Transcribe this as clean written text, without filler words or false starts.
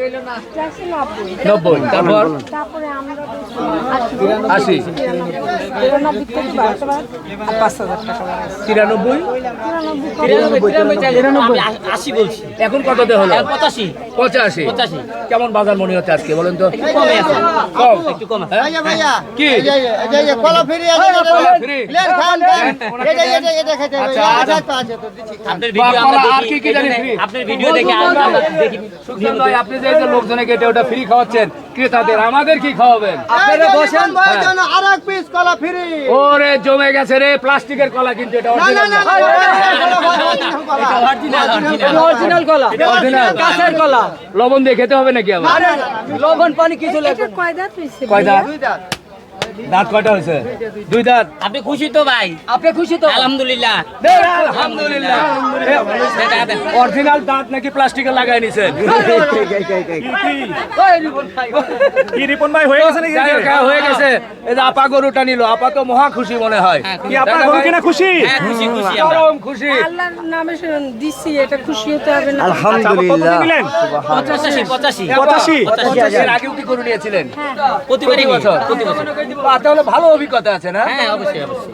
90, তারপর তারপরে আমরা 80, 93, 80 বলছি। এখন কততে হলো? 85 85। কেমন বাজার মনে হচ্ছে আজকে বলেন তো? কমে আছে, কম একটু কম আছে। কি কলা ফ্রি ফ্রি? আপনার ভিডিও আমরা আর দেখি, কি জানি ফ্রি? আপনার ভিডিও দেখে আমরা দেখি। সুলতান ভাই, আপনি যে এই যে লোকজনে কেটে ওটা ফ্রি খাওয়াচ্ছেন ক্রেতাদের, আমাদের কি খাওয়াবেন? আপনারা বসেন আর এক পিস কলা ফ্রি। ওরে জমে গেছে রে, প্লাস্টিকের কলা কিন্তু এটা না original না না। অরিজিনাল কলা, Original। গাছের কলা। লবণ দিয়ে খেতে হবে নাকি আবার? লবণ পানি কিছু লাগবে না। কয় দাঁত হইছে? কয় দাঁত? দাঁত কয়টা হয়েছে? 2 দাঁত। আপনি খুশি তো ভাই? আপনি খুশি তো? আলহামদুলিল্লাহ। আলহামদুলিল্লাহ। অরিজিনাল দাঁত নাকি প্লাস্টিকে লাগাই নিছেন? কি রিপন ভাই হয়ে গেছে নাকি? যাই হোক, হ্যাঁ, হয়ে গেছে। এই যে আপা গরুটা নিল, আপা তো মহা খুশি মনে হয়। কি আপনার গরু কিনা খুশি? হ্যাঁ, খুশি খুশি আমরা। চরম খুশি। আল্লাহর নামে দিছি, এটা খুশি হতে হবে না? আলহামদুলিল্লাহ নিলেন 85 85 এর আগেও কি গরু নিয়েছিলেন? প্রতিবারই প্রতি বছর? প্রতি বছর। তাহলে ভালো অভিজ্ঞতা আছে না? হ্যাঁ, অবশ্যই অবশ্যই।